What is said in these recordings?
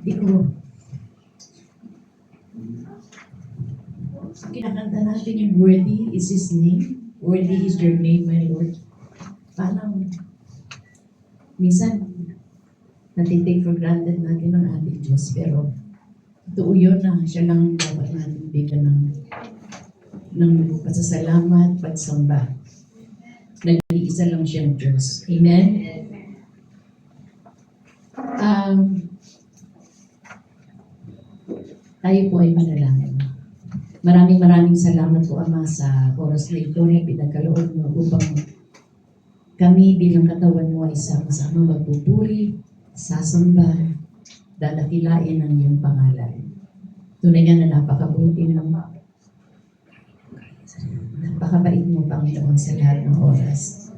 Di ko, kinakanta natin yung worthy is His name. Worthy is your name, my Lord. Parang, minsan, natitake for granted natin ang ating Diyos. Pero, totoo yun na siya lang dapat natin bigyan ng pasasalamat, pagsamba. Nag-iisa lang siyang Diyos. Amen? Tayo po ay manalangin. Maraming salamat po, Ama, sa oras na ito na pinagkaloob mo upang kami bilang katawan mo ay sama-sama magpupuri, sasamba, dadakilain ang iyong pangalan. Tunay nga na napakabuti ng napakabait mo, Panginoon, sa lahat ng oras.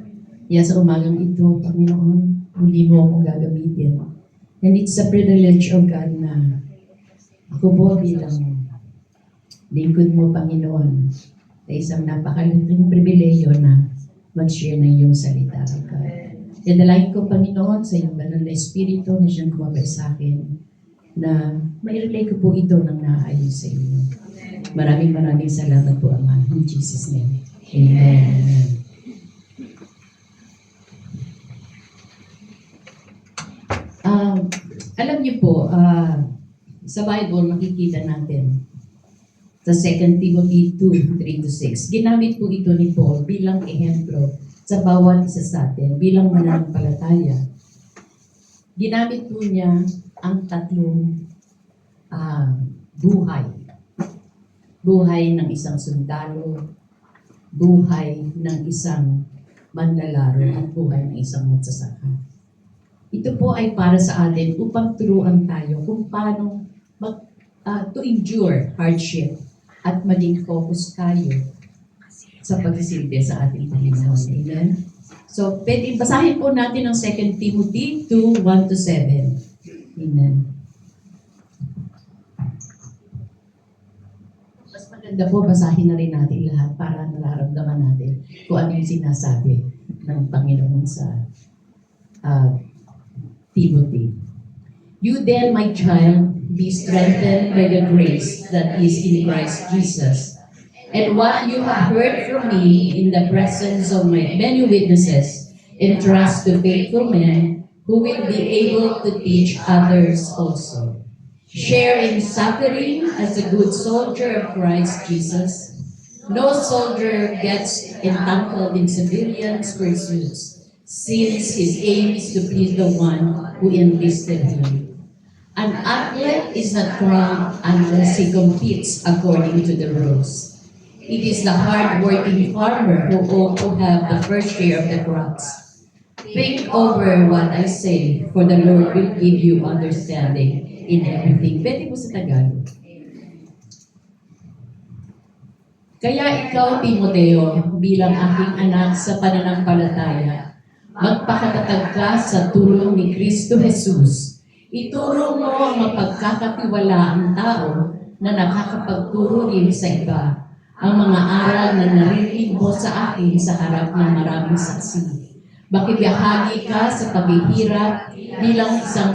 Kaya sa umagang ito, Panginoon, muli mo akong gagamitin. And it's a privilege, O God, na ako po bilang lingkod mo, Panginoon, sa isang napakalaking pribileyo na mag-share ng iyong salita, O God. Kaya dalangin ko, Panginoon, sa iyong banal na Espiritu na siyang kumabay sa akin, na mai-relay ko po ito ng naayos sa inyo. Maraming salamat po, Ama. In Jesus' name. Amen. Alam niyo po, sa Bible, makikita natin sa 2 Timothy 2, 3-6. Ginamit po ito ni Paul bilang ehemplo sa bawat isa sa atin, bilang mananampalataya. Ginamit po niya ang tatlong buhay. Buhay ng isang sundalo, buhay ng isang manlalaro, at buhay ng isang magsasaka. Ito po ay para sa atin upang turuan tayo kung paano to endure hardship at maging focus tayo sa pagsisilbi sa ating Panginoon. Amen? So, basahin po natin ang 2 Timothy 2, 1-7. Amen. Mas maganda po, basahin na rin natin lahat para nararamdaman natin kung ano yung sinasabi ng Panginoon sa Timothy. You then, my child, be strengthened by the grace that is in Christ Jesus. And what you have heard from me in the presence of my many witnesses, entrust to faithful men who will be able to teach others also. Share in suffering as a good soldier of Christ Jesus. No soldier gets entangled in civilians' pursuits, since his aim is to please the one who enlisted him. An athlete is not crowned unless he competes according to the rules. It is the hard-working farmer who ought to have the first share of the crops. Think over what I say, for the Lord will give you understanding in everything. Pwede po sa Tagalog. Kaya ikaw, Timoteo, bilang aking anak sa pananampalataya, magpakatatag ka sa tulong ni Kristo Jesus. Ituro mo ang mapagkakatiwalaang tao na nakakapagturo rin sa iba ang mga aral na narinig mo sa akin sa harap ng maraming saksi. Makibiyahagi ka sa paghihirap bilang isang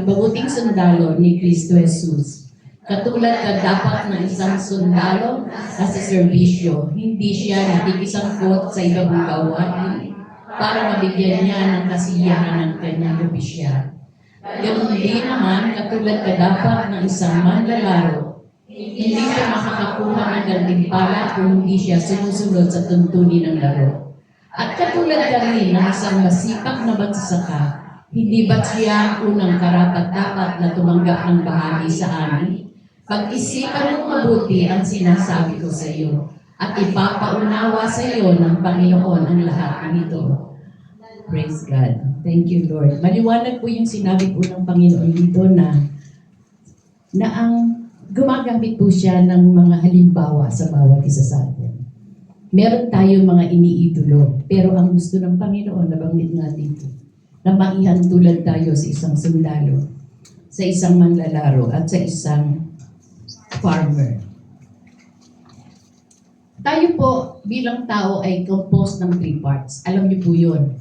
mabuting sundalo ni Kristo Jesus. Katulad ka dapat ng isang sundalo na sa serbisyo, hindi siya nakikisangkot sa ibang gawain para mabigyan niya ng kasiyahan ng kanyang opisyal. Ganun din naman, katulad ka dapat ng isang manlalaro, hindi siya makakakuha ng gantimpala kung hindi siya sumusunod sa tuntunin ng laro. At katulad ka rin ng isang masipag na magsasaka, hindi ba't siya ang unang karapat-dapat na tumanggap ng bahagi sa amin? Pag-isipan mo mabuti ang sinasabi ko sa iyo, at ipapaunawa sa iyo ng Panginoon ang lahat ng ito. Praise God. Thank you, Lord. Maliwanag po yung sinabi po ng Panginoon dito na ang gumagamit po siya ng mga halimbawa sa bawat isa sa atin. Meron tayong mga iniidolo, pero ang gusto ng Panginoon, nabanggit nga dito, na maihantulad tayo sa isang sundalo, sa isang manlalaro, at sa isang farmer. Tayo po bilang tao ay composed ng 3 parts. Alam niyo po yun.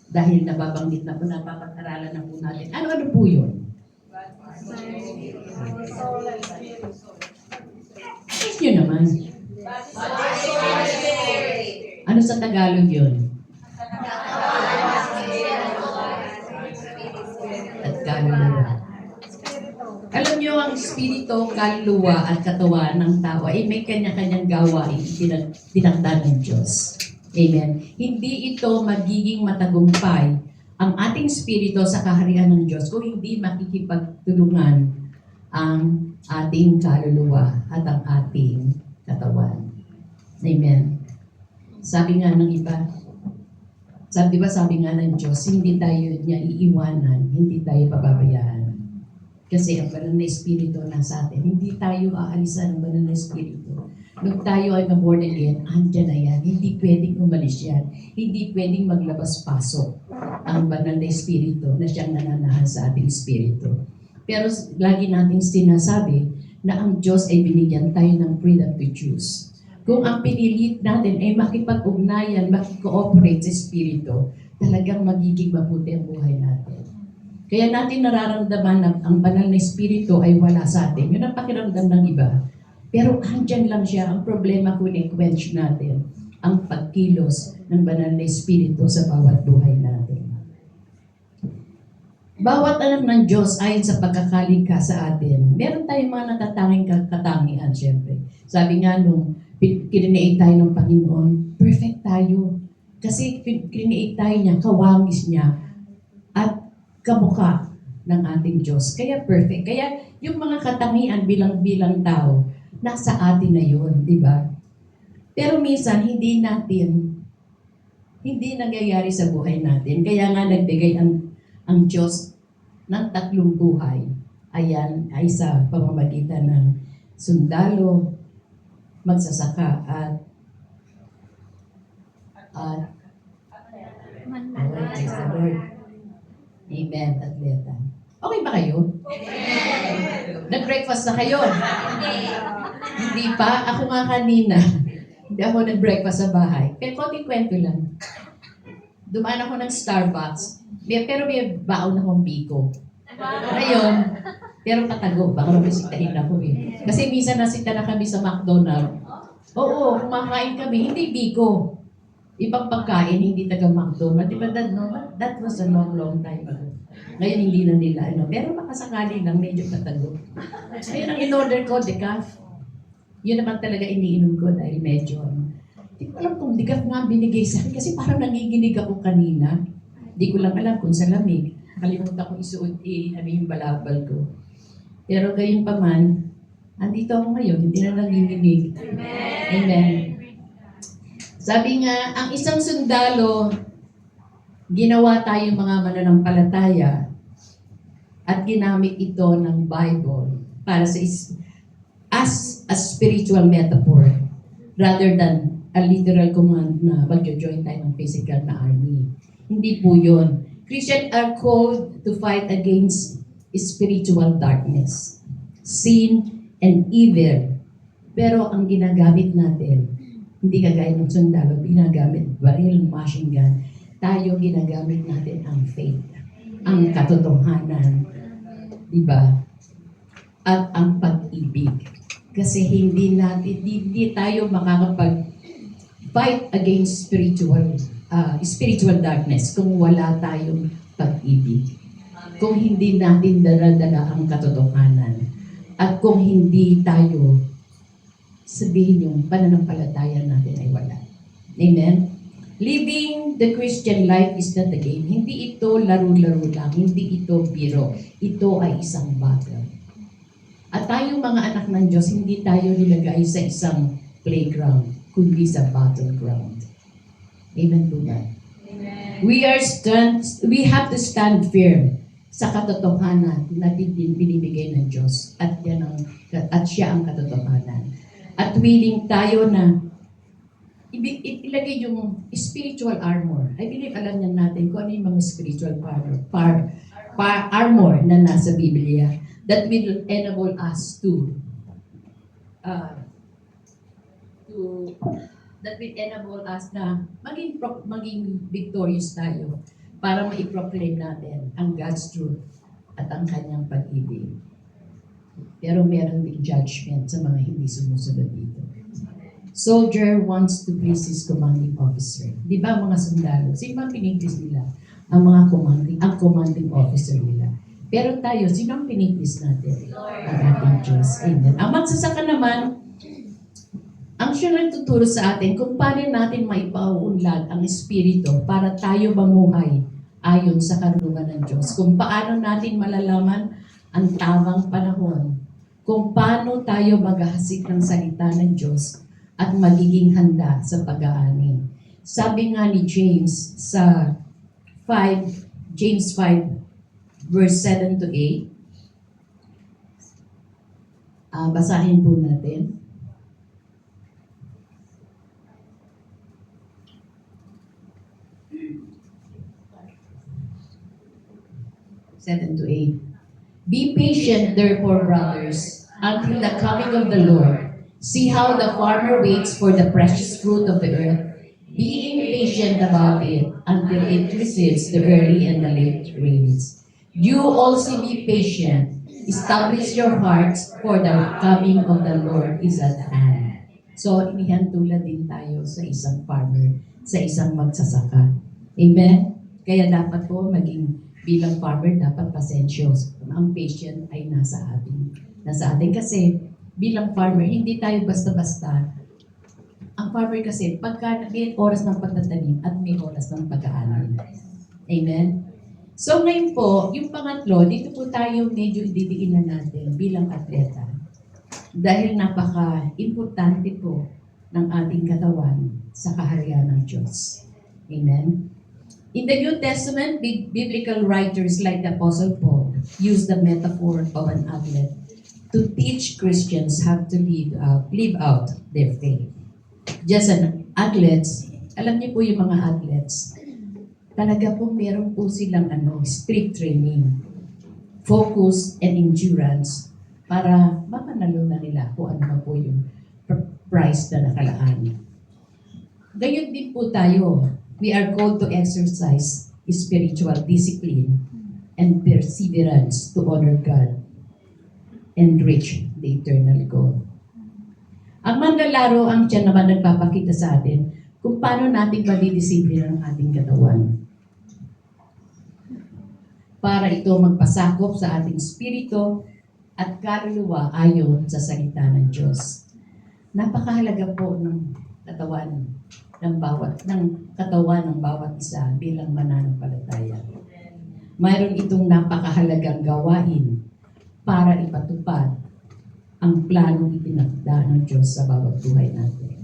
Dahil nababanggit na po, napapag-aralan na po natin. Ano-ano po yun? Guess nyo naman. Ano sa Tagalog yun? At kaluluwa. Alam nyo, ang espiritu, kaluluwa at katawan ng tao ay may kanya-kanyang gawain tinakda ng Diyos. Amen. Hindi ito magiging matagumpay ang ating espiritu sa kaharian ng Diyos kung hindi makikipagtulungan ang ating kaluluwa at ang ating katawan. Amen. Sabi nga ng iba, sabi nga ng Diyos, hindi tayo niya iiwanan, hindi tayo pababayaan. Kasi ang banal na espiritu nasa atin. Hindi tayo aalisan ng banal na espiritu. Nung tayo ay born again, andyan na yan. Hindi pwedeng umalis yan. Hindi pwedeng maglabas-pasok ang banal na espiritu na siyang nananahan sa ating espiritu. Pero lagi nating sinasabi na ang Diyos ay binigyan tayo ng freedom to choose. Kung ang pinilit natin ay makipag-ugnayan, makikooperate sa espiritu, talagang magiging mabuti ang buhay natin. Kaya natin nararamdaman na ang banal na espiritu ay wala sa atin. Yun ang pakiramdam ng iba. Pero andyan lang siya. Ang problema kung i-quench natin ang pagkilos ng banal na espiritu sa bawat buhay natin. Bawat anak ng Diyos ayon sa pagkakalikha sa atin, meron tayong mga natatanging katangian, syempre. Sabi nga nung kinineate tayo ng Panginoon, perfect tayo. Kasi kinineate tayo niya, kawangis niya, at kamukha ng ating Diyos. Kaya perfect. Kaya yung mga katangian bilang tao, nasa atin na yun, di ba? Pero minsan, hindi nangyayari sa buhay natin. Kaya nga nagbigay ang Diyos ng tatlong buhay. Ayan, ay sa pamamagitan ng sundalo, magsasaka, at praise the Lord. Amen, atleta. Okay ba kayo? Nag-breakfast na kayo? Hindi pa. Ako nga kanina. Hindi ako nag-breakfast sa bahay. Pero konting kwento lang. Dumaan ako ng Starbucks. Pero may baon akong biko. Ngayon, pero patago. Baka mabisitahin ako eh. Kasi minsan nasita na kami sa McDonald's. Oo, kumakain kami. Hindi biko. Ibang pagkain, hindi taga-McDonald's. Diba that was a long time ago. Ngayon hindi na nila pero makasakali lang, medyo patago. Ngayon ang in-order ko, decaf. Yun naman talaga iniinom ko dahil medyo Hindi ko alam kung decaf nga binigay sa akin kasi parang nanginginig ako kanina. Hindi ko lang alam kung sa lamig. Nakalimutan ko isuot yung balabal ko. Pero gayon pa man, andito ako ngayon, hindi na nanginginig. Amen. Sabi nga, ang isang sundalo, ginawa tayong mga mananampalataya at ginamit ito ng Bible para as a spiritual metaphor rather than a literal command na mag-join tayo ng physical na army. Hindi po yun. Christians are called to fight against spiritual darkness, sin, and evil. Pero ang ginagamit natin, hindi kagaya ng sundalo, ginagamit baril, machine gun. Tayo ginagamit natin ang faith, ang katotohanan, di ba? At ang pag-ibig. Kasi hindi tayo makakapag-fight against spiritual darkness kung wala tayong pag-ibig. Kung hindi natin dala-dala ang katotohanan. At kung hindi tayo sabihin yung pananampalataya natin ay wala. Amen? Living the Christian life is not a game. Hindi ito laro-laro lang. Hindi ito biro. Ito ay isang battle. At tayong mga anak ng Diyos, hindi tayo nilagay sa isang playground, kundi sa battleground. Amen po ba? Amen. We have to stand firm sa katotohanan na binibigay ng Diyos. At siya ang katotohanan. At willing tayo na ilagay yung spiritual armor. I believe alam niya natin kung ano yung mga spiritual armor na nasa Biblia that will enable us that will enable us na maging victorious tayo para ma-proclaim natin ang God's truth at ang kanyang pag-ibig. Pero meron ding judgment sa mga hindi sumusunod dito. Soldier wants to please his commanding officer. Di ba mga sundalo? Sino ang piniplease nila? Ang commanding officer nila. Pero tayo, sino ang piniplease natin? Ang ating Diyos. Amen. Ang magsasaka naman, ang siya nagtuturo sa atin kung paano natin maipauunlad ang Espiritu para tayo mamuhay ayon sa karunungan ng Diyos. Kung paano natin malalaman ang tamang panahon. Kung paano tayo maghahasik ng salita ng Diyos at magiging handa sa pag-aani. Sabi nga ni James sa James 5, verse 7 to 8. Basahin po natin. 7 to 8. Be patient, therefore, brothers, until the coming of the Lord. See how the farmer waits for the precious fruit of the earth, being patient about it until it receives the early and the late rains. You also be patient. Establish your hearts, for the coming of the Lord is at hand. So, inihantulad din tayo sa isang farmer, sa isang magsasaka. Amen? Kaya dapat po maging bilang farmer, dapat pasensyos. Ang patient ay nasa atin. Kasi bilang farmer, hindi tayo basta-basta. Ang farmer kasi, pagka may oras ng pagtatanim at may oras ng pag-aaral. Amen? So ngayon po, yung pangatlo, dito po tayo medyo ididiinan natin bilang atleta. Dahil napaka-importante po ng ating katawan sa kaharian ng Diyos. Amen? In the New Testament, biblical writers like the Apostle Paul use the metaphor of an athlete to teach Christians how to live out their faith. Just an athletes, alam niyo po yung mga athletes, talaga po meron po silang strict training, focus and endurance para mapanalo na nila kung ano po yung prize na nakalaan. Gayon din po tayo. We are called to exercise spiritual discipline and perseverance to honor God and reach the eternal goal. Ang manlalaro ang tiyan naman nagpapakita sa atin kung paano natin madidisiplina ang ating katawan. Para ito magpasakop sa ating spirito at kaluluwa ayon sa salita ng Diyos. Napakahalaga po ng katawan ng bawat isa bilang mananampalataya. Mayroon itong napakahalagang gawain para ipatupad ang planong itinakda ng Diyos sa bawat buhay natin.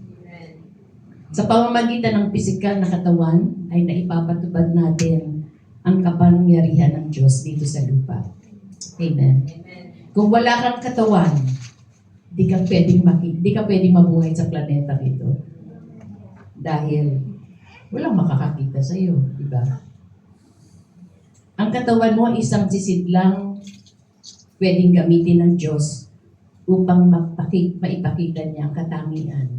Sa pamamagitan ng pisikal na katawan ay naipapatupad natin ang kapangyarihan ng Diyos dito sa lupa. Amen. Kung wala kang katawan, di ka pwedeng mabuhay sa planeta ito. Dahil walang makakakita sa iyo, di ba? Ang katawan mo isang sisid lang pwedeng gamitin ng Diyos upang maipakita niya ang katangian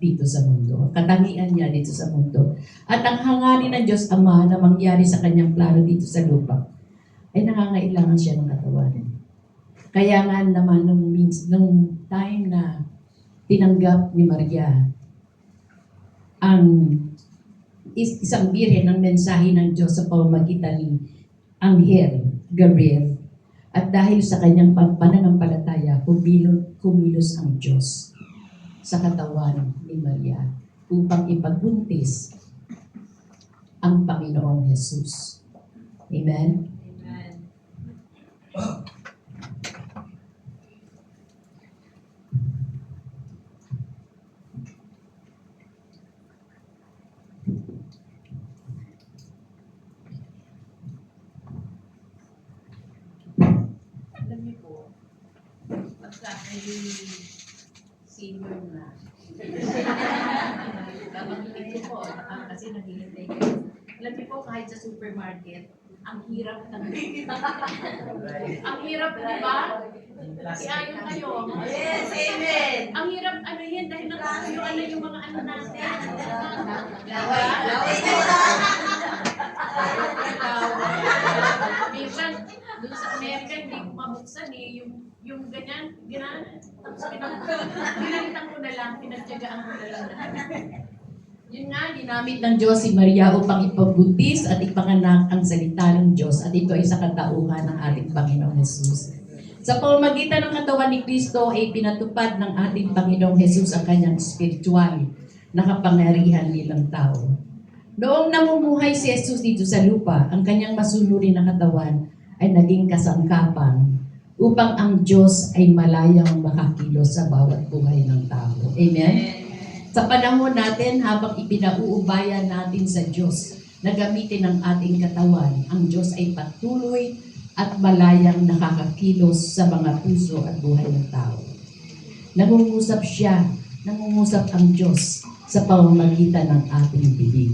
dito sa mundo. Katangian niya dito sa mundo. At ang hangarin ng Diyos Ama na mangyari sa kanyang plano dito sa lupa ay nangangailangan siya ng katawan. Kaya nga naman nung time na tinanggap ni Maria ang isang birhen ng mensahe ng Diyos sa pamamagitan ni Anghel Gabriel. At dahil sa kanyang pananampalataya, kumilos ang Diyos sa katawan ni Maria upang ipagbuntis ang Panginoong Jesus. Amen? Amen. Senior na. Babangitin ko po, kasi naghihintay kayo. Alam niyo po, kahit sa supermarket, ang hirap ng ang hirap, di ba? Iayon kayo. Yes, amen. Ang hirap, yan, dahil nakakayuan na yung mga natin. Minsan, doon sa Amerika, hindi ko mabuksan eh. Yung ganyan, tapos pinalitan ko na lang, pinagtyagaan ko na lang. Yun nga, ginamit ng Diyos si Maria upang ipagbuntis at ipanganak ang salita ng Diyos at ito ay sa katauhan ng ating Panginoong Jesus. Sa pamamagitan ng katawan ni Kristo ay pinatupad ng ating Panginoong Jesus ang kanyang spiritual na kapangyarihan bilang tao. Noong namumuhay si Jesus dito sa lupa, ang kanyang masunurin na katawan ay naging kasangkapan upang ang Diyos ay malayang makakilos sa bawat buhay ng tao. Amen? Sa panahon natin, habang ipinauubayan natin sa Diyos na gamitin ang ating katawan, ang Diyos ay patuloy at malayang nakakakilos sa mga puso at buhay ng tao. Nangungusap siya, nangungusap ang Diyos sa pamamagitan ng ating bibig.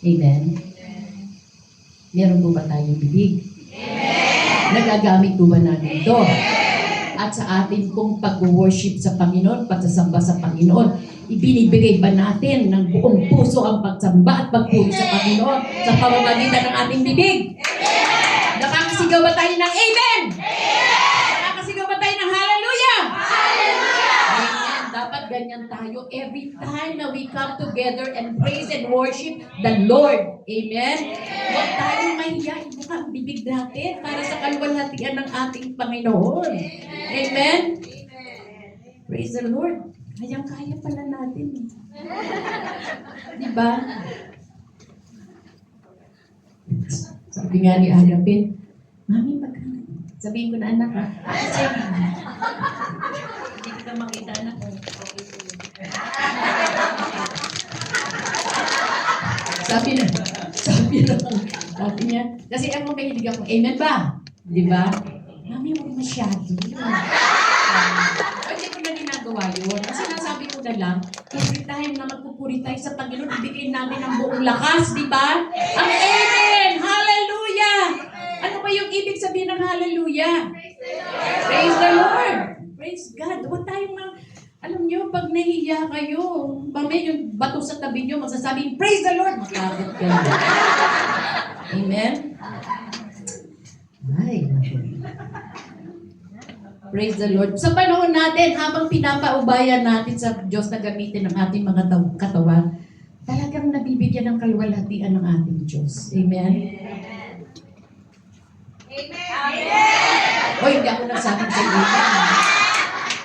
Amen? Meron po ba tayong bibig? Amen! Nagagamit po ba natin ito? At sa ating pong pag-worship sa Panginoon, pagsasamba sa Panginoon, ibinibigay ba natin ng buong puso ang pagsamba at pagpuri sa Panginoon sa pamamagitan ng ating bibig? Nakakasigaw ba tayo ng Amen? Nakakasigaw ba tayo ng Hallelujah? Amen. Dapat ganyan tayo every time na we come together and praise and worship the Lord. Amen? Huwag tayong mahiya. Ibuka ang bibig natin para sa kalwalhatian ng ating Panginoon. Amen? Praise the Lord. Kayang-kaya pala natin. Diba? Sabi nga ni Agapit, Mami, sabihin ko na anak ha. Kasi, hindi kita makita anak ko. Sabi niya, kasi ako mahilig ako, amen ba? Diba? Mami, huwag masyado. Hindi ko na ginagawa yun. Kasi nasabi ko na lang, every time na magpupuri tayo sa Panginoon, ibigay natin ang buong lakas, di ba? Ang amen! Hallelujah! Ano ba yung ibig sabihin ng hallelujah? Praise the Lord! Praise God! Huwag tayong alam nyo, pag nahiya kayo, mamaya yung bato sa tabi nyo, magsasabing, praise the Lord! Magkakot kayo. Amen? Ay, praise the Lord. Sa panahon natin, habang pinapaubayan natin sa Diyos na gamitin ang ating mga katawan, talagang nabibigyan ng kalwalhatian ng ating Diyos. Amen? Amen! O, hindi ako nagsabing sa iyo.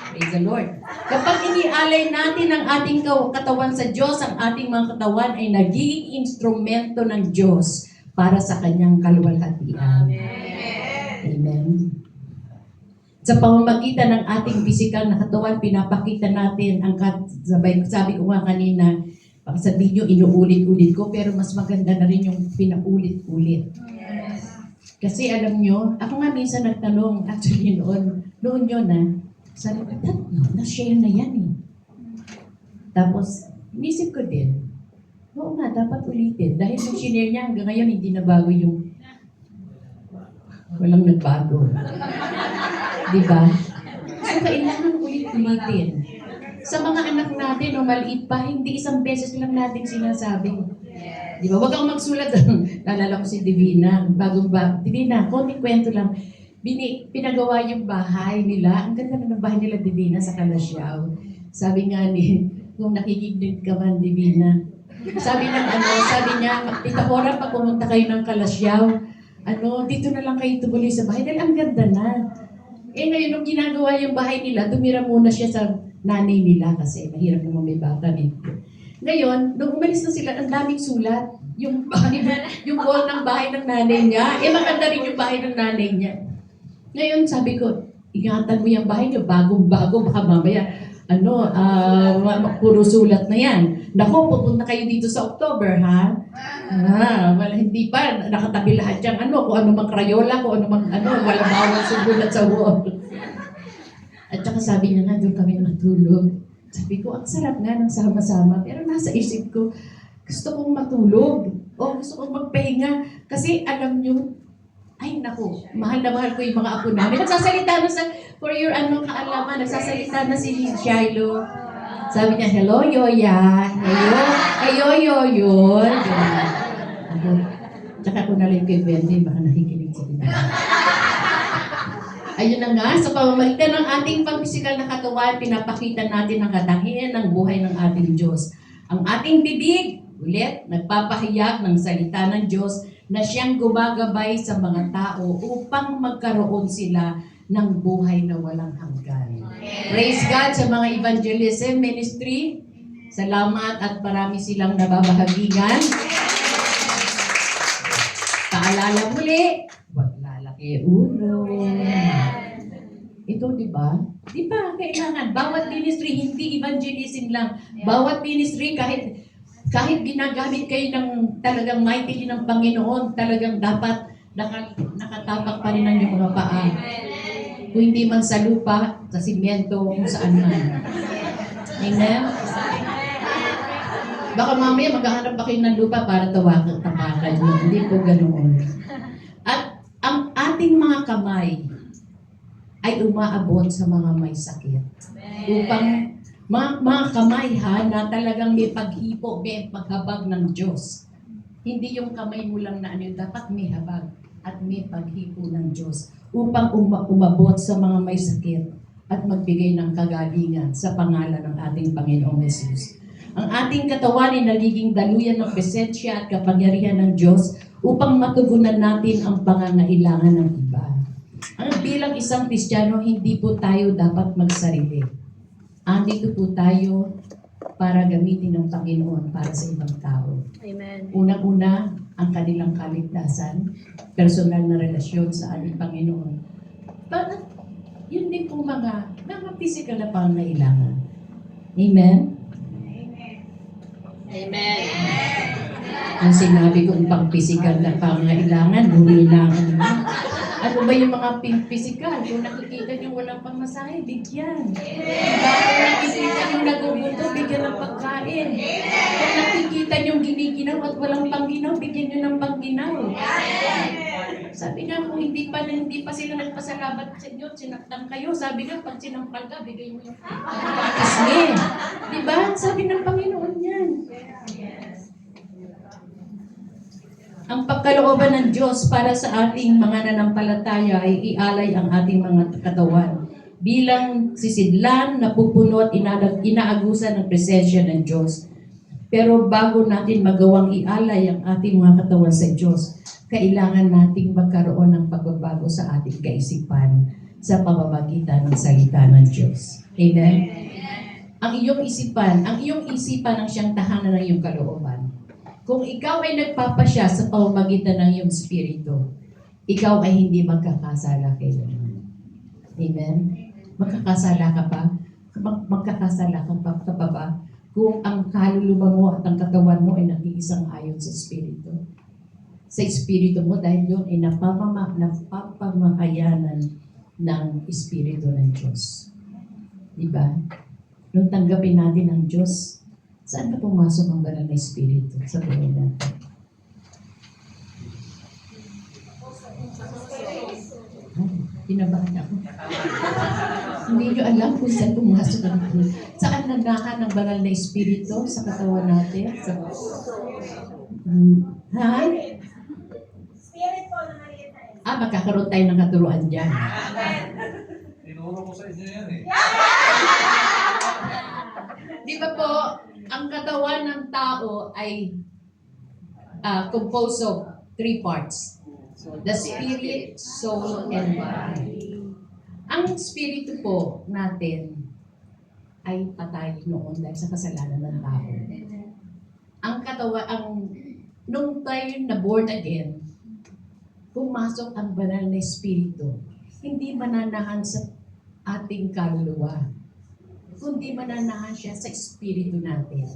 Praise the Lord. Kapag inialay natin ang ating katawan sa Diyos, ang ating mga katawan ay nagiging instrumento ng Diyos para sa kanyang kalwalhatian. Amen. Sa pamamagitan ng ating physical na katawan, pinapakita natin ang sabi ko nga kanina, sa video, inuulit-ulit ko, pero mas maganda na rin yung pinaulit-ulit. Kasi alam nyo, ako nga minsan nagtanong, actually noon yun sabi ko, na-share na yan eh. Tapos, inisip ko din, oo nga, dapat ulitin. Dahil nung shinare niya, hanggang ngayon, hindi na bago yung walang nagbago. Diba? So, kailangan ulit-ulitin. Sa mga anak natin, o maliit pa, hindi isang beses lang natin sinasabi. Diba? Huwag kang magsulat. Naalala ko si Divina. Divina, konting kwento lang. Pinagawa yung bahay nila. Ang ganda na ng bahay nila, Divina, sa Kalasyaw. Sabi nga kung nakikinig ka man, Divina. Sabi niya, Tita Cora, pag pumunta kayo ng Kalasyaw, dito na lang kayo tumuloy sa bahay. Dahil ang ganda na. Ngayon, nung ginagawa yung bahay nila, tumira muna siya sa nanay nila kasi mahirap naman may bata dito. Ngayon, nung umalis na sila, ang daming sulat. Yung wall ng bahay ng nanay niya. Maganda rin yung bahay ng nanay niya. Ngayon, sabi ko, ingatan mo yung bahay niyo, bagong-bago, baka mamaya, puro sulat na yan. Naku, pupunta kayo dito sa October, ha? Hindi pa, nakatabi lahat yung kung ano mang Crayola, kung ano mang wala bawal sulat sa wall. At saka sabi niya doon kami matulog. Sabi ko, ang sarap nga ng sama-sama. Pero nasa isip ko, gusto kong matulog. O gusto kong magpahinga. Kasi alam niyo, ay naku, mahal na mahal ko yung mga apo namin. Nagsasalita na for your kaalaman, nagsasalita na si Shiloh. Sabi niya, hello, Yoya. Hello, Yoyon. Tsaka ko na lang kay Wendy, baka nakikinig sa iba. Ayun na nga, sa pamamagitan ng ating pagpisikal na katawan, pinapakita natin ang katangian ng buhay ng ating Diyos. Ang ating bibig, ulit, nagpapahayag ng salita ng Diyos na siyang gumagabay sa mga tao upang magkaroon sila ng buhay na walang hanggan. Praise God sa mga evangelism ministry. Salamat at marami silang nababahagigan. Paalala muli, huwag lalaki ulo. Ito, di ba? Di ba, kailangan, bawat ministry, hindi evangelism lang. Bawat ministry, kahit ginagamit kayo ng talagang mighty ng Panginoon, talagang dapat nakatapak pa rin ang iyong mga paa. Kung hindi man sa lupa, sa simyento, kung saan man. Amen? Baka mamaya maghahanap pa kayo ng lupa para tapakan nyo. Hindi po ganoon. At ang ating mga kamay ay umaabot sa mga may sakit. Upang mga kamay na talagang may paghipo, may paghabag ng Diyos. Hindi yung kamay mo lang na dapat may habag at may paghipo ng Diyos. Upang umabot sa mga may sakit at magbigay ng kagalingan sa pangalan ng ating Panginoong Jesus. Ang ating katawan ay nagiging daluyan ng presensya at kapangyarihan ng Diyos upang matugunan natin ang pangangailangan ng iba. Ang bilang isang Kristiyano, hindi po tayo dapat magsarili. Andito po tayo para gamitin ng Panginoon para sa ibang tao. Amen. Unang-una, ang kanilang kaligtasan, personal na relasyon sa ating Panginoon. But, yun din po mga physical na pangangailangan. Amen? Amen. Ang sinabi kong pang-physical na pangangailangan, huli lang. Ano ba yung mga physical? Kung nakikita nyo walang pamasahe, bigyan. Diba? Kung nakikita nyo naguguto, bigyan ng pagkain. Kung nakikita nyo giniginaw at walang pangginaw, bigyan nyo ng pangginaw. Sabi nga, kung hindi pa sila nagpasalamat sa inyo, sinaktan kayo. Sabi nga, pag sinampal ka, bigay mo yung kisme. Diba? Sabi ng Panginoon yan. Ang pagkalooban ng Diyos para sa ating mga nanampalataya ay ialay ang ating mga katawan bilang sisidlan, napupuno at inaagusan ng presensya ng Diyos. Pero bago natin magawang ialay ang ating mga katawan sa Diyos, kailangan nating magkaroon ng pagbabago sa ating kaisipan sa pamamagitan ng salita ng Diyos. Amen? Ang iyong isipan ang siyang tahanan ng iyong kalooban. Kung ikaw ay nagpapasya sa pamamagitan ng iyong spirito, ikaw ay hindi magkakasala kailanman. Amen? Magkakasala ka pa? Magkakasala ka pa ba? Kung ang kaluluwa mo at ang katawan mo ay nag-iisang ayon sa spirito. Sa espiritu mo dahil yun ay napapamahayanan ng espiritu ng Diyos. Diba? Nung tanggapin natin ang Diyos, saan ka pumasok ang banal na espiritu sa buhay natin? Pinabahan ako. Hindi nyo alam kung saan pumasok ang Diyos. Saan nagdahan ng banal na espiritu sa katawan natin? Ha? Spirit po na maliit. Magkakaroon tayo ng katuruan dyan. Tinuro ko sa inyo yan eh. Di ba po, ang katawan ng tao ay composed of 3 parts. The spirit, soul, and body. Ang spirito po natin ay patay noon dahil sa kasalanan ng tao. Ang katawan, nung tayo na born again, pumasok ang banal na espiritu, hindi mananahan sa ating kaluluwa, kundi mananahan siya sa espiritu natin.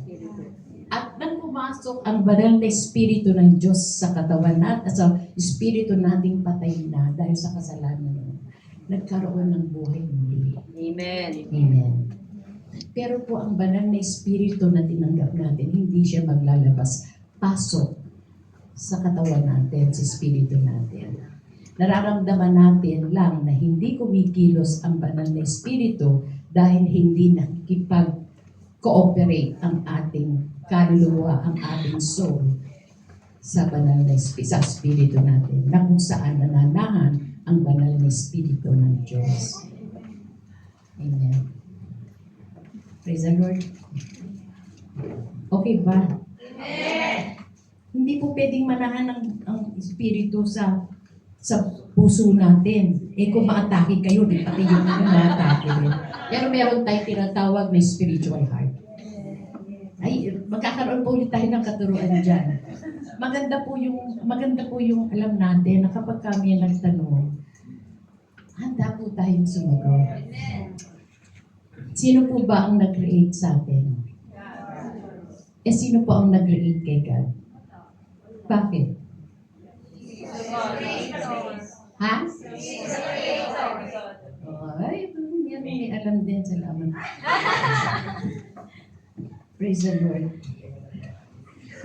At nang pumasok ang banal na espiritu ng Diyos sa katawan natin, sa espiritu nating patay na dahil sa kasalanan, nagkaroon ng buhay muli. Amen. Amen. Pero po ang banal na espiritu na tinanggap natin, hindi siya maglalabas pasok sa katawan natin, sa espiritu natin. Nararamdaman natin lang na hindi kumikilos ang banal na espiritu dahil hindi nakikipag-cooperate ang ating kaluluwa, ang ating soul sa banal na sa Espiritu natin, na kung saan nananahan ang banal na Espiritu ng Diyos. Amen. Praise the Lord. Okay ba? Hindi po pwedeng manahan ang Espiritu sa puso natin. Kung ma-atake kayo, di pati yung ma-atake rin. Pero meron tayong tinatawag na spiritual heart. Ay, magkakaroon po ulit tayo ng katuruan dyan. Maganda po yung alam natin na kapag kami nagtanong, handa po tayong sumagot. Sino po ba ang nag-create sa atin? Sino po ang nag-create kay God? Bakit? Ha? Ay, yan may alam din. Salamat. Praise the Lord.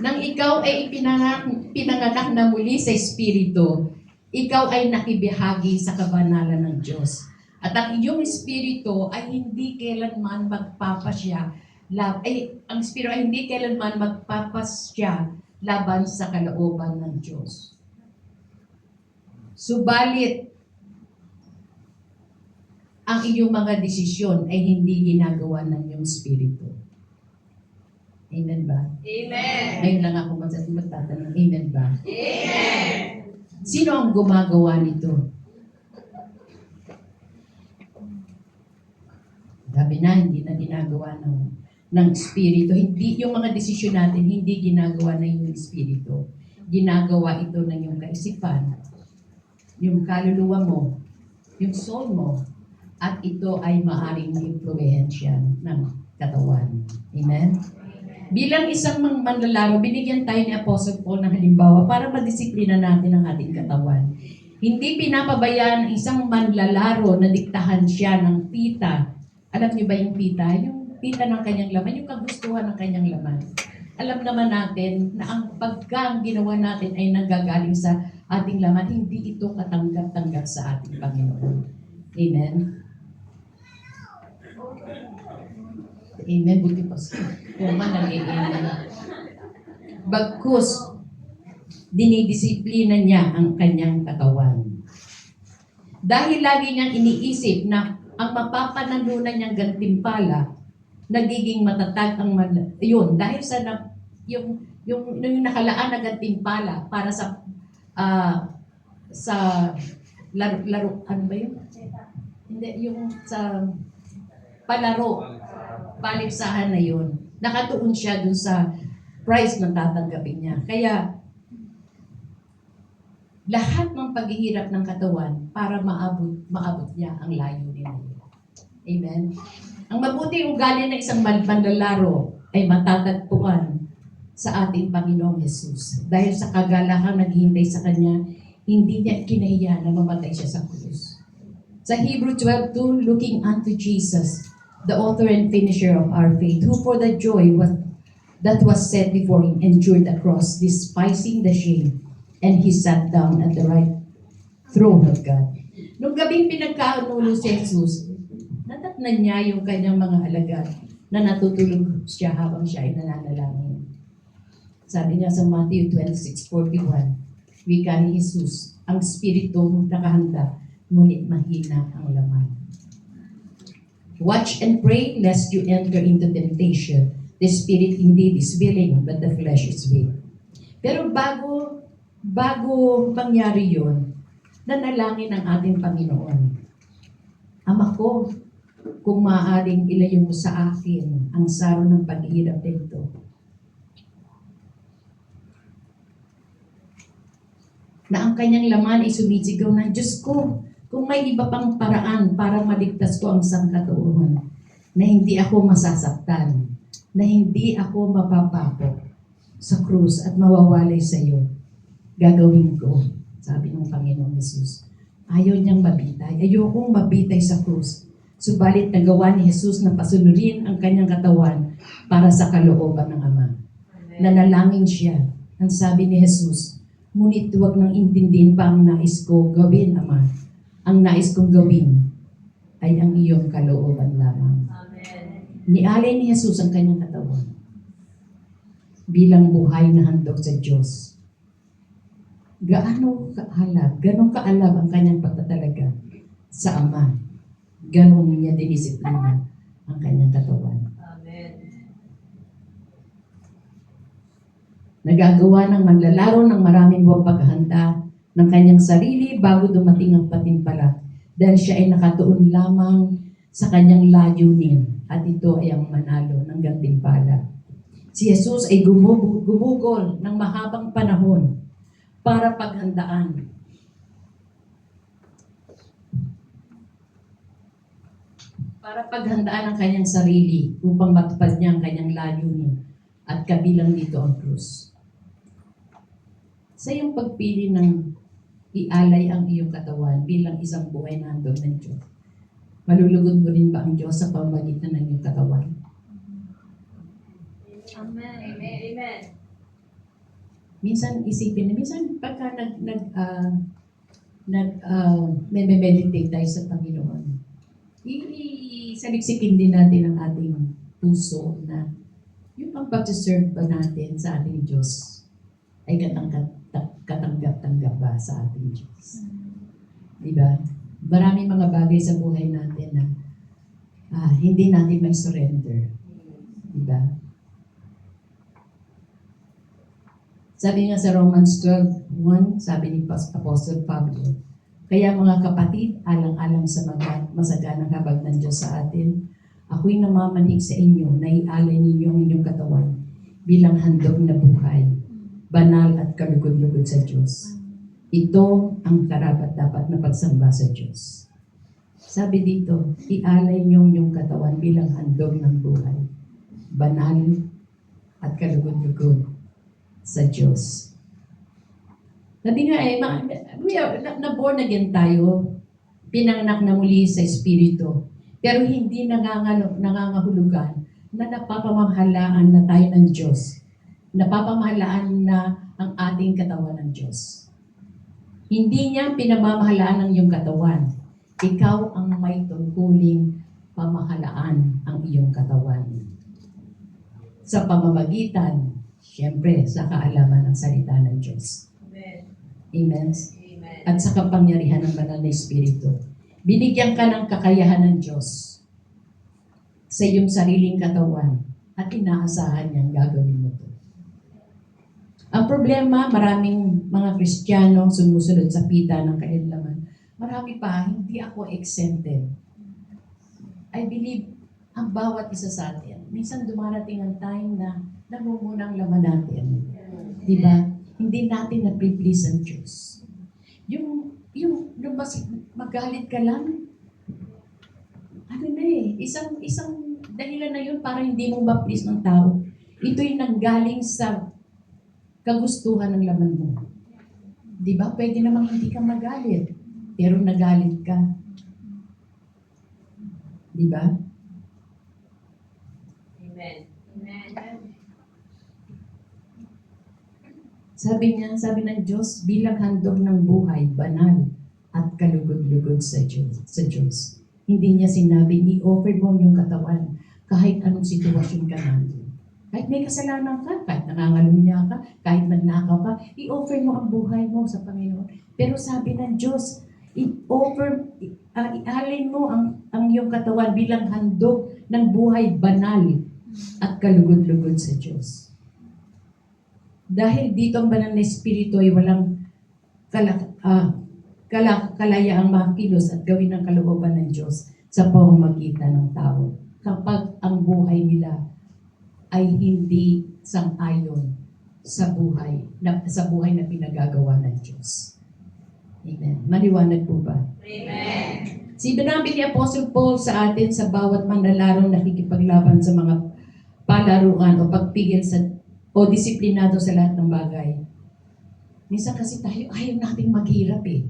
Nang ikaw ay pinanganak na muli sa Espiritu, ikaw ay nakibahagi sa kabanalan ng Diyos. At ang iyong Espiritu ay hindi kailanman magpapasya ang Espiritu ay hindi kailanman magpapasya laban sa kalooban ng Diyos. Subalit, ang iyong mga desisyon ay hindi ginagawa ng iyong Espiritu. Amen ba? Amen. Ngayon lang ako magtatanong, amen ba? Amen. Sino ang gumagawa nito? Sabi na, hindi na ginagawa ng Espiritu. Hindi, yung mga desisyon natin, hindi ginagawa ng yung Espiritu. Ginagawa ito ng yung kaisipan, yung kaluluwa mo, yung soul mo, at ito ay maaring impluwensya ng katawan. Amen? Bilang isang manlalaro, binigyan tayo ni Apostle Paul ng halimbawa para madisiplina natin ang ating katawan. Hindi pinapabayaan ng isang manlalaro na diktahan siya ng pita. Alam niyo ba yung pita? Yung pita ng kanyang laman, yung kagustuhan ng kanyang laman. Alam naman natin na ang pagka ginawa natin ay nanggagaling sa ating laman, hindi ito katanggap-tanggap sa ating Panginoon. Amen? Amen. Buti pa siya. Kuman nag-amen. Bagkus, dinidisiplina niya ang kanyang katawan. Dahil lagi niyang iniisip na ang mapapanalunan niyang gantimpala, nagiging matatag ang yun. Dahil sa yung nakalaan na gantimpala para sa laro, ano ba yun? Hindi, yung sa palaro. Paligsahan na yun. Nakatuon siya dun sa prize na tatanggapin niya. Kaya, lahat ng paghihirap ng katawan para maabot niya ang layunin niya. Amen? Ang mabuting ugali ng isang manlalaro ay matatagpuan sa ating Panginoong Jesus. Dahil sa kagalakang naghihintay sa Kanya, hindi niya kinahiya na mamatay siya sa krus. Sa Hebrew 12:2, looking unto Jesus, the author and finisher of our faith, who for the joy that was set before him endured the cross, despising the shame, and he sat down at the right throne of God. Nung gabing pinagkaunulo si Jesus, natatnan niya yung kanyang mga alagad na natutulog siya habang siya ay nananalangin. Sabi niya sa Matthew 26:41, wika ni Jesus, ang Espiritu nakahanda, ngunit mahina ang laman. Watch and pray lest you enter into temptation. The spirit indeed is willing, but the flesh is weak. Pero bago mangyari yun, nanalangin ang ating Panginoon. Ama ko, kung maaaring ilayo mo sa akin ang saro ng paghihirap na ito. Na ang kanyang laman ay sumisigaw na, Diyos ko, kung may iba pang paraan para maligtas ko ang sangkatauhan, na hindi ako masasaktan, na hindi ako mapapako sa krus at mawawalay sa iyo, gagawin ko, sabi ng Panginoong Jesus. Ayaw niyang mabitay. Ayokong mabitay sa krus. Subalit nagawa ni Jesus na pasunurin ang kanyang katawan para sa kalooban ng Ama. Nanalangin siya. Ang sabi ni Jesus, ngunit huwag nang intindihin pa ang nais ko gawin, Ama. Ang nais kong gawin ay ang iyong kalooban lamang. Amen. Nialay ni Jesus ang kanyang katawan bilang buhay na handog sa Diyos gaano kaalab, ganong kaalab ang kanyang pagtatalaga sa Ama. Ganong niya dinisiplina ang kanyang katawan. Amen. Nagagawa ng manlalaro ng maraming buwang paghahanda ng kanyang sarili bago dumating ang patimpala dahil siya ay nakatuon lamang sa kanyang layunin at ito ay ang manalo ng gantimpala. Si Jesus ay gumugol ng mahabang panahon para paghandaan ang kanyang sarili upang matupad niya ang kanyang layunin at kabilang dito ang krus. Sa iyong pagpili ng ialay ang iyong katawan bilang isang buhay na handog ng Diyos, malulugod mo rin ba ang Diyos sa pamamagitan ng iyong katawan? Amen. Amen. Minsan isipin, minsan pagka meditate tayo sa Panginoon, saliksikin din natin ang ating puso na yung pag-serve ba natin sa ating Diyos ay katanggap-tanggap ba sa ating Diyos. Diba? Maraming mga bagay sa buhay natin na hindi natin may surrender. Diba? Sabi nga sa Romans 12:1, sabi ni Apostle Pablo, kaya mga kapatid, alang-alang sa masaganang habag ng Diyos sa atin, ako'y namamanhig sa inyo na ialay ninyo ang inyong katawan bilang handog na buhay, banal at kalugod-lugod sa Diyos. Ito ang karapat-dapat na pagsamba sa Diyos. Sabi dito, ialay niyo ang inyong katawan bilang handog ng buhay, banal at kalugod-lugod sa Diyos. Sabi nga na-born again tayo, pinanganak na muli sa Espiritu, pero hindi nangangahulugan na napapamahalaan na tayo ng Diyos. Napapamahalaan na ang ating katawan ng Diyos. Hindi niya pinamamahalaan ang iyong katawan. Ikaw ang may tungkuling pamahalaan ang iyong katawan. Sa pamamagitan, siyempre, sa kaalaman ng salita ng Diyos. Amen. Amen. At sa kapangyarihan ng banal na Espiritu. Binigyan ka ng kakayahan ng Diyos sa iyong sariling katawan at inaasahan niyang gagawin mo ito. Ang problema, maraming mga Kristiyano sumusunod sa pita ng kailaman. Marami pa, hindi ako exempted. I believe ang bawat isa sa atin. Minsan dumarating ang time na namumuna ang laman natin. Diba? Hindi natin na-please ang Diyos. Yung magalit ka lang, isang dahilan na yun para hindi mo ma-please ng tao. Ito'y nanggaling sa kagustuhan ng laman mo. Diba? Pwede namang hindi ka magalit, pero nagalit ka. Diba? Amen. Sabi ng Diyos, bilang handog ng buhay, banal, at kalugod-lugod sa Diyos. Hindi niya sinabi, i-offer mo yung katawan kahit anong sitwasyon ka nandun. Kahit may kasalanan ka, kahit nangangalunya ka, kahit nagnakaw ka, i-offer mo ang buhay mo sa Panginoon. Pero sabi ng Diyos, ialin mo ang iyong katawan bilang handog ng buhay banal at kalugod-lugod sa Diyos. Dahil dito ang banal na Espiritu ay walang kalayaang makilos at gawin ng kalooban ng Diyos sa pamamagitan ng tao. Kapag ang buhay nila ay hindi sang-ayon sa buhay na pinagagawa ng Diyos. Amen. Maliwanag po ba? Amen. Sinabi ni Apostle Paul sa atin sa bawat manlalarong nakikipaglaban sa mga palaruan o pagpigil o disiplinado sa lahat ng bagay. Minsan kasi tayo, ayaw nating maghirap eh.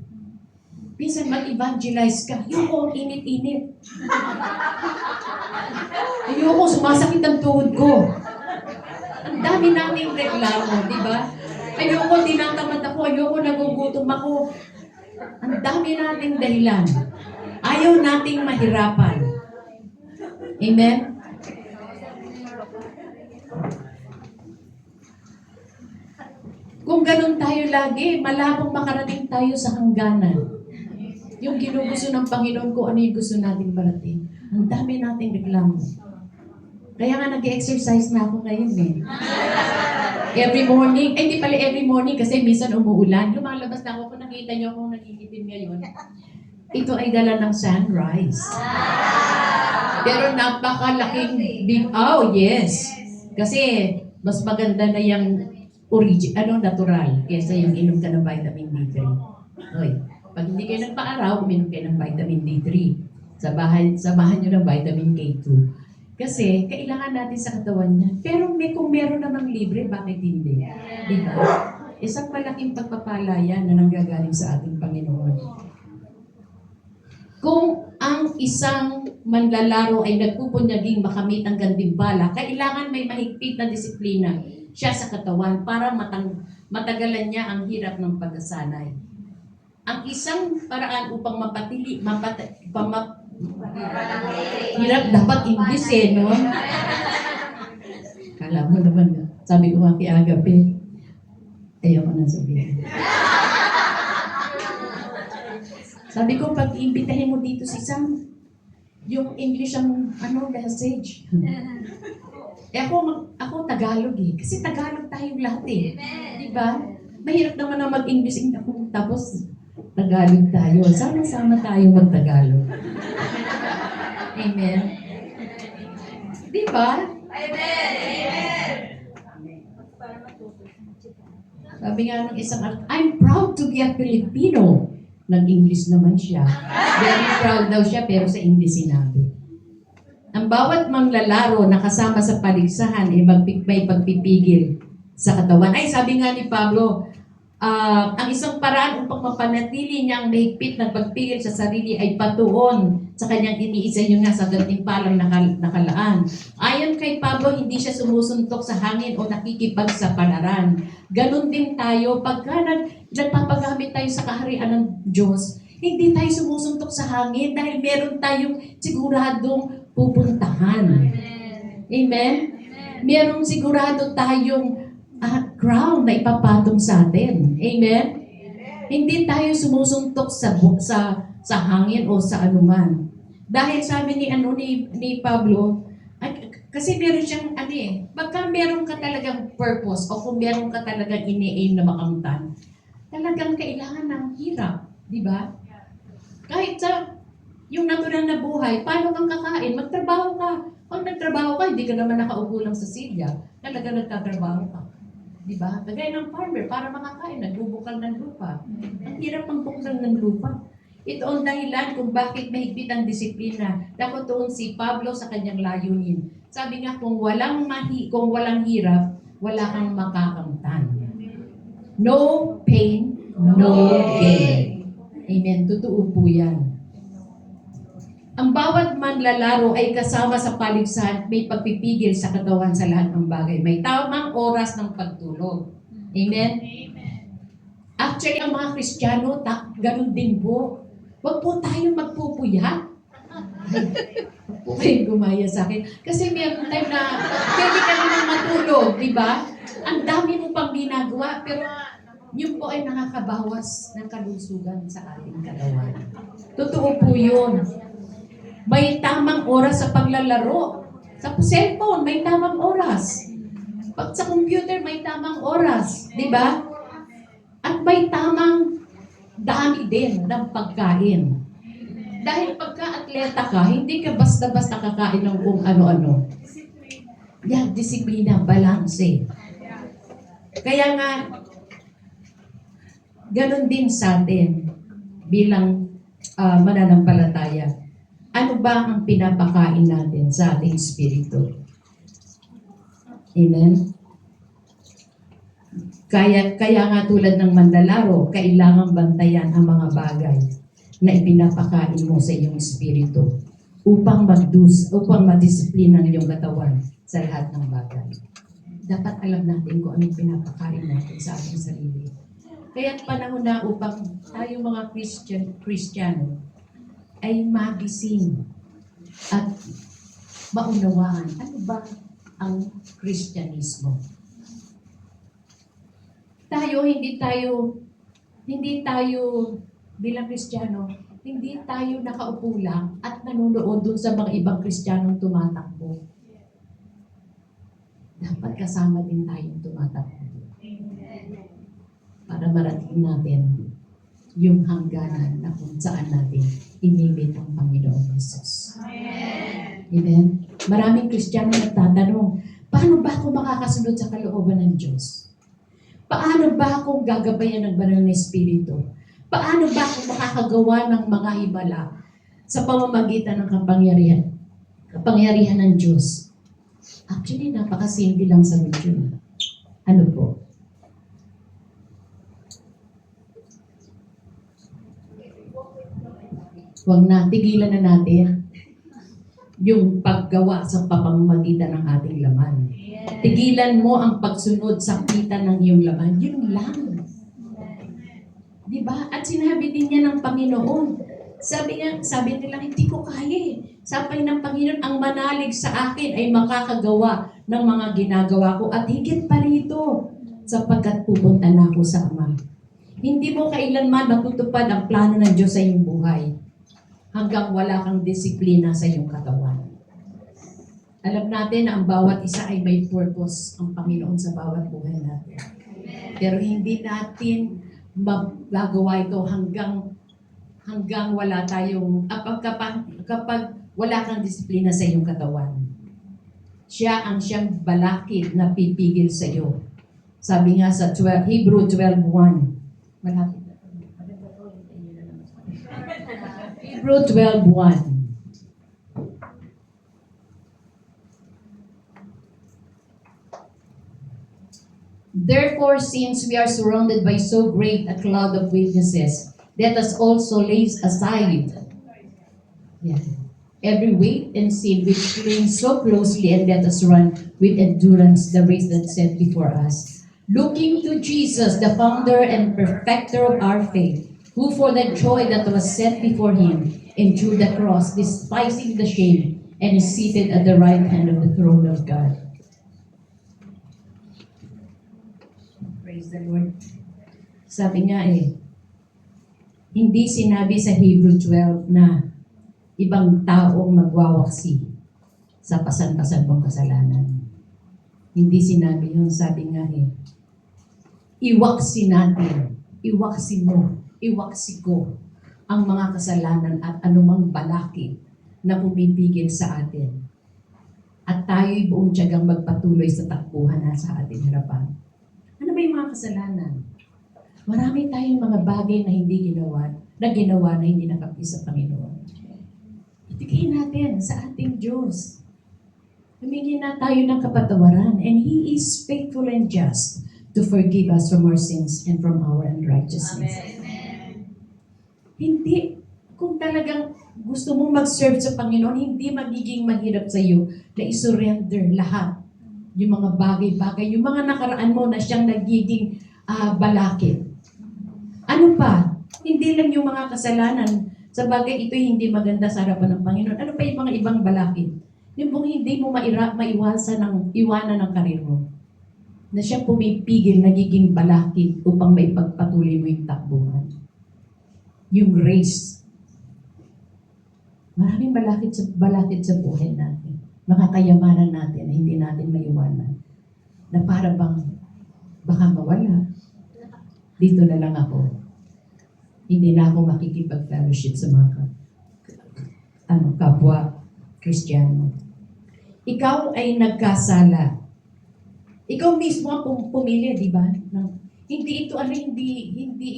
Minsan mag-evangelize ka, ayoko, init-init. Ayoko, sumasakit ang tuhod ko. Ang dami nating reklamo, di ba? Ayoko, tinatamad ako, ayoko, nagugutom ako. Ang dami nating dahilan. Ayaw nating mahirapan. Amen? Kung ganun tayo lagi, malabong makarating tayo sa hangganan. Yung ginugusto ng Panginoon ko, ano yung gusto natin parating. Ang dami nating reklamo. Kaya nga nag-exercise na ako ngayon eh. Every morning, hindi pala every morning kasi minsan umuulan. Lumalabas na ako, kung nakita niyo akong nagigitim ngayon, ito ay dala ng sunrise. Pero napakalaking big, oh yes. Kasi mas maganda na yung natural, kaysa yung inom ka ng vitamin D3. Hoy, pag hindi kayo nagpa-araw, uminom kayo ng vitamin D3. Samahan nyo ng vitamin K2. Kasi kailangan natin sa katawan niya. Pero kung meron namang libre, bakit hindi? Diba? Isang malaking pagpapala yan na nanggagaling sa ating Panginoon. Kung ang isang manlalaro ay nagpupunyaging makamit ang gantimpala, kailangan may mahigpit na disiplina siya sa katawan para matagalan niya ang hirap ng pagkasanay. Ang isang paraan upang hirap dapat English eh, no? Kala mo naman, sabi ko nga kay Agape, ayoko na sabihin. Sabi ko, pag imbitahin mo dito si Sam, yung English ang message. Ako Tagalog eh. Kasi Tagalog tayong lahat eh. Diba? Mahirap naman na mag-English tapos Tagalog tayo. Sama-sama tayo mag-Tagalog. Amen. Diba? Amen. Sabi nga ng isang I'm proud to be a Filipino. Nag-English naman siya. Very proud daw siya pero sa English sinabi. Ang bawat manglalaro na kasama sa paligsahan ay may pagpipigil sa katawan. Ay, sabi nga ni Pablo, ang isang paraan upang mapanatili niya ang mahigpit na pagpigil sa sarili ay patuon sa kanyang iniisa yung nga sa gantimpalang nakalaan. Ayon kay Pablo, hindi siya sumusuntok sa hangin o nakikipagsapalaran. Ganon din tayo, pagka nagpapagamit tayo sa kaharian ng Diyos, hindi tayo sumusuntok sa hangin dahil meron tayong siguradong pupuntahan. Amen? Merong sigurado tayong crown na ipapatong sa atin. Amen? Hindi tayo sumusuntok sa hangin o sa anuman. Dahil sabi ni Pablo, kasi meron siyang pagka meron ka talagang purpose o kung meron ka talagang ini-aim na makamtan, talagang kailangan ng hirap, di ba? Kahit sa yung natural na buhay, paano kang kakain? Magtrabaho ka. Pag nagtrabaho ka, hindi ka naman nakaupo lang sa silya. Talagang nagtatrabaho ka. Di ba? Kagaya ng farmer, para makakain, nagbubukal ng lupa. Ang hirap ng bukal ng lupa. Ito ang dahilan kung bakit mahigpit ang disiplina. Dapat si Pablo sa kanyang layunin. Sabi nga, kung walang hirap, wala kang makakamtan. No pain, no gain. Amen. Totoo po yan. Ang bawat manlalaro ay kasama sa paligsahan, may pagpipigil sa katawan sa lahat ng bagay. May tamang oras ng pagtulog. Amen? Actually, ang mga Kristiyano, ganun din po. Huwag po tayong magpupuyat. Huwag po kayong gumaya sa akin. Kasi meron time na pwede ka naman matulog, di ba? Ang dami mo pang ginagawa, pero yun po ay nakakabawas ng kalusugan sa ating katawan. Totoo po yun. May tamang oras sa paglalaro. Sa cellphone, may tamang oras. Pag sa computer, may tamang oras. Di ba? At may tamang dami din ng pagkain. Dahil pagka-atleta ka, hindi ka basta-basta kakain ng kung ano-ano. Yan, disiplina, balanse. Kaya nga, ganun din sa atin bilang mananampalataya. Ano ba ang pinapakain natin sa ating spirito? Amen? Kaya nga tulad ng manlalaro, kailangang bantayan ang mga bagay na ipinapakain mo sa iyong espiritu upang madisiplina ang iyong katawan sa lahat ng bagay. Dapat alam natin kung anong pinapakain natin sa ating sarili. Kaya panahon na upang tayo mga Kristiyano ay magising at maunawaan ano ba ang Kristyanismo. hindi tayo bilang Kristiyano, hindi tayo nakaupo lang at nanonood dun sa mga ibang Kristiyanong tumatakbo. Dapat kasama din tayong tumatakbo para marating natin yung hangganan na kung saan natin imimit ang Panginoong Jesus. Amen? Maraming Kristiyano nagtatanong, paano ba ako makakasunod sa kalooban ng Diyos? Paano ba akong gagabayan ng banal na Espiritu? Paano ba ako makakagawa ng mga himala sa pamamagitan ng kapangyarihan ng Diyos? Actually, napakasimple lang sagot yun. Ano po? Huwag na, tigilan na natin yung paggawa sa pamamagitan ng ating laman. Tigilan mo ang pagsunod sa kita ng iyong laman. Yun lang. Diba? At sinabi din niya ng Panginoon. Sabi nila, hindi ko kaya. Sabi ng Panginoon, ang manalig sa akin ay makakagawa ng mga ginagawa ko. At higit pa rito, sapagkat pupunta na ako sa Ama. Hindi mo kailanman matutupad ang plano ng Diyos sa iyong buhay hanggang wala kang disiplina sa iyong katawan. Alam natin na ang bawat isa ay may purpose ang Panginoon sa bawat buhay natin. Pero hindi natin magagawa ito hanggang wala tayong, kapag wala kang disiplina sa iyong katawan. Siya ang siyang balakid na pipigil sa iyo. Sabi nga sa Hebrew 12:1. Malapit na. Hebrew 12:1. Therefore, since we are surrounded by so great a cloud of witnesses, let us also lay aside every weight and sin which clings so closely, and let us run with endurance the race that's set before us. Looking to Jesus, the founder and perfecter of our faith, who for the joy that was set before him endured the cross, despising the shame, and is seated at the right hand of the throne of God. Praise the Lord. Sabi nga hindi sinabi sa Hebrew 12 na ibang taong magwawaksi sa pasan-pasan mong kasalanan. Hindi sinabi yun. Sabi nga iwaksi natin, iwaksi mo, iwaksi ko ang mga kasalanan at anumang balakid na pumipigil sa atin. At tayo'y buong tiyagang magpatuloy sa takbuhan na sa ating harapan. Ano ba yung mga kasalanan? Marami tayong mga bagay na hindi ginawa na hindi nakapis sa Panginoon. Itigay natin sa ating Diyos. Humingi na tayo ng kapatawaran, and He is faithful and just to forgive us from our sins and from our unrighteousness. Amen. Hindi, kung talagang gusto mong mag-serve sa Panginoon, hindi magiging mahirap sa iyo na isurrender lahat. Yung mga bagay-bagay, yung mga nakaraan mo na siyang nagiging balakid. Ano pa? Hindi lang yung mga kasalanan. Sa bagay, ito hindi maganda sa harapan ng Panginoon. Ano pa yung mga ibang balakid? Yung kung hindi mo iwanan ng karir mo. Na siya pumipigil, nagiging balakid upang maipagpatuloy mo yung takbuhan. Yung race. Maraming balakid sa buhay natin. Makakayamanan natin na hindi natin maiwanan. Na para bang baka mawala. Dito na lang ako. Hindi na ako makikipag-fellowship sa mga kapwa Kristiyano. Ikaw ay nagkasala. Ikaw mismo ang pumili, di ba? Hindi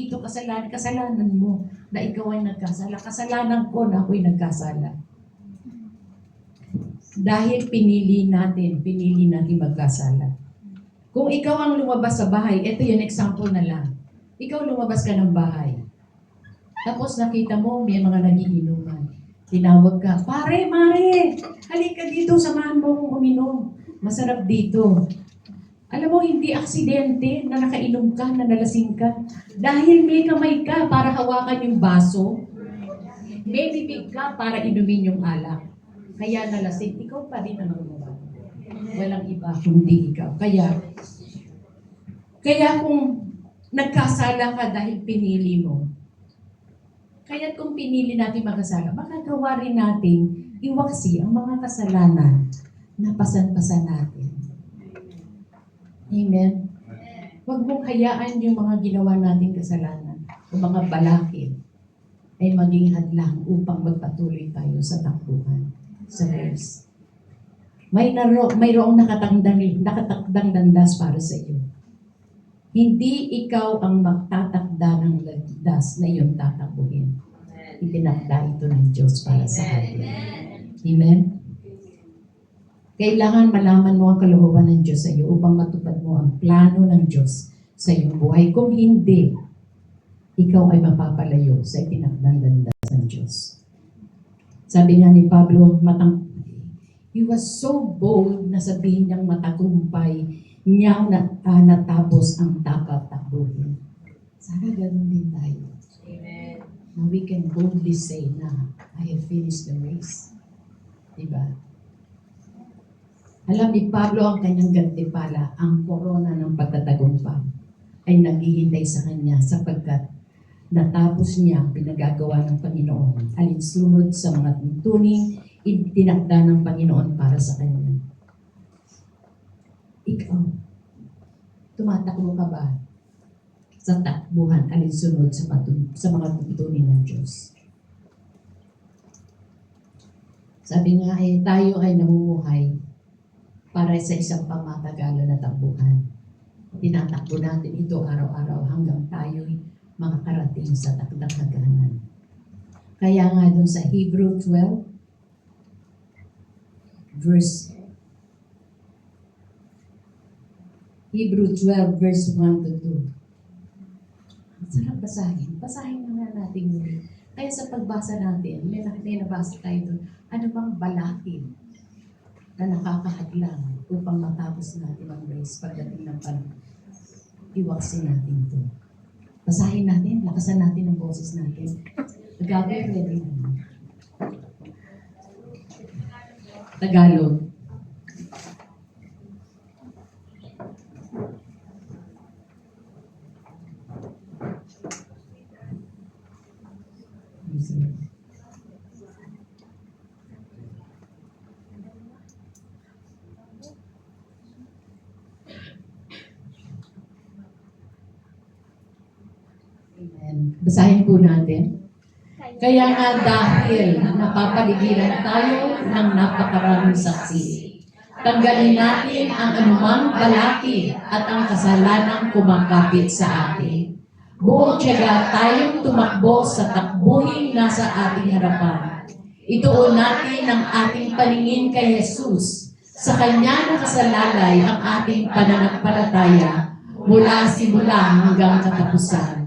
ito kasalanan mo na ikaw ay nagkasala. Kasalanan ko na ako'y nagkasala. Dahil pinili natin magkasala. Kung ikaw ang lumabas sa bahay, ito yung example na lang. Ikaw lumabas ka ng bahay. Tapos nakita mo, may mga nagiinuman. Tinawag ka, pare, mare, halika dito, samahan mo akong uminom. Masarap dito. Alam mo, hindi aksidente na nakainom ka, na nalasing ka. Dahil may kamay ka para hawakan yung baso. May bibig ka para inumin yung alak. Kaya nalasing, ikaw pa rin ang gumawa. Walang iba kundi ikaw. Kaya nagkasala ka dahil pinili mo. Kaya kung pinili natin magkasala, makagawa rin natin iwaksi ang mga kasalanan na pasan-pasan natin. Amen? Huwag mong hayaan yung mga ginawa nating kasalanan o mga balakid ay maging hadlang upang magpatuloy tayo sa takbuhan, sa race. Mayroong nakatakdang landas para sa iyo. Hindi ikaw ang magtatakda ng landas na iyong tatakbuhin. Itinakda ito ng Diyos para sa atin. Amen? Kailangan malaman mo ang kalooban ng Diyos sa iyo upang matupad mo ang plano ng Diyos sa iyong buhay. Kung hindi, ikaw ay mapapalayo sa itinakdang landas ng Diyos. Sabi nga ni Pablo, he was so bold na sabihin niyang matagumpay niyang natapos ang dapat takbuhin. Sana ganun din tayo. Amen. Now we can boldly say na, I have finished the race. Diba? Alam ni Pablo ang kanyang gantimpala, ang korona ng pagtatagumpay ay naghihintay sa kanya sapagkat natapos niya ang pinagagawa ng Panginoon alinsunod sa mga tuntuning itinakda ng Panginoon para sa kanya. Ikaw, tumatakbo ka ba sa takbuhan alinsunod sa mga tuntunin ng Diyos? Sabi nga tayo ay namumuhay para sa isang pamatagalan na takbuhan. Tinatakbo natin ito araw-araw hanggang tayo'y makakarating sa takdang hagganan. Kaya nga dun sa Hebrew 12, verse 1 to 2. Sarap basahin. Basahin na nga natin muli. Kaya sa pagbasa natin, may nabasa tayo doon, ano bang balakid na nakakahadlang upang matapos natin ang race pagdating ng panahon. Iwaksin natin ito. Basahin natin, lakasan natin ang boses natin. Gabi, ready na. Tagalog. Amen. Basahin po natin. Kaya nga dahil napapaligiran tayo ng napakaraming saksi, tanggalin natin ang anumang balakid at ang kasalanang kumakapit sa atin. Buong tiyaga tayong tumakbo sa takbuhin nasa ating harapan. Ituon natin ang ating paningin kay Jesus. Sa Kanya nakasalalay ang ating pananampalataya mula simula hanggang katapusan.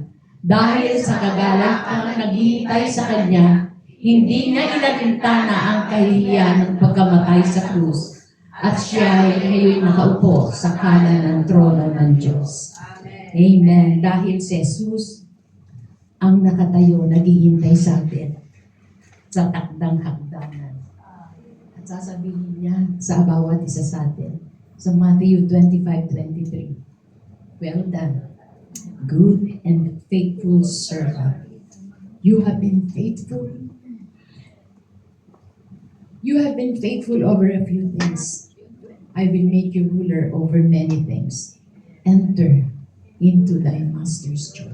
Dahil sa kagalakan naghihintay sa Kanya, hindi niya inalintana ang kahihiyan ng pagkamatay sa krus. At siya ay ngayon nakaupo sa kanan ng trono ng Diyos. Amen. Dahil si Jesus ang nakatayo, naghihintay sa atin sa takdang hagdanan. At sasabihin niya sa bawat isa sa atin sa Matthew 25:23, well done, good and faithful servant. You have been faithful. You have been faithful over a few things. I will make you ruler over many things. Enter into thy master's joy.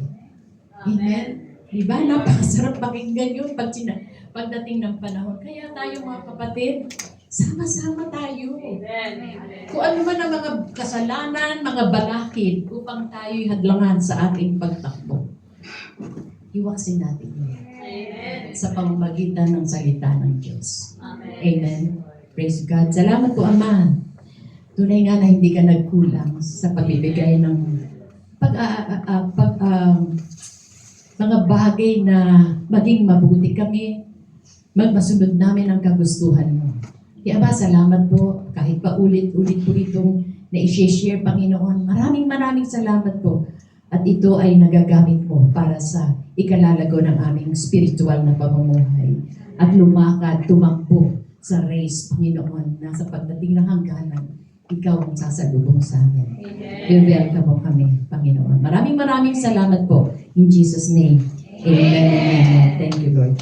Amen. Diba? Napakasarap pakinggan yun pagdating ng panahon. Kaya tayo mga kapatid, sama-sama tayo. Kung ano man ang mga kasalanan, mga balakid, upang tayo'y hadlangan sa ating pagtakbo. Iwaksin natin yun. Sa pamamagitan ng salita ng Diyos. Amen. Praise God. Salamat po, Ama. Tunay nga na hindi ka nagkulang sa pagbibigay ng mga bagay na maging mabuti kami, magmasunod namin ang kagustuhan mo. Kaya ba, salamat po, kahit pa ulit-ulit po itong na-share, Panginoon. Maraming salamat po. At ito ay nagagamit mo para sa ikalalago ng aming spiritual na pamumuhay. At lumakad, tumakbo sa race, Panginoon, na sa pagdating ng hangganan, ikaw ang sasalubong sa amin. I-welcome mo kami, Panginoon. Maraming salamat po. In Jesus' name. Amen. Amen. Thank you, Lord.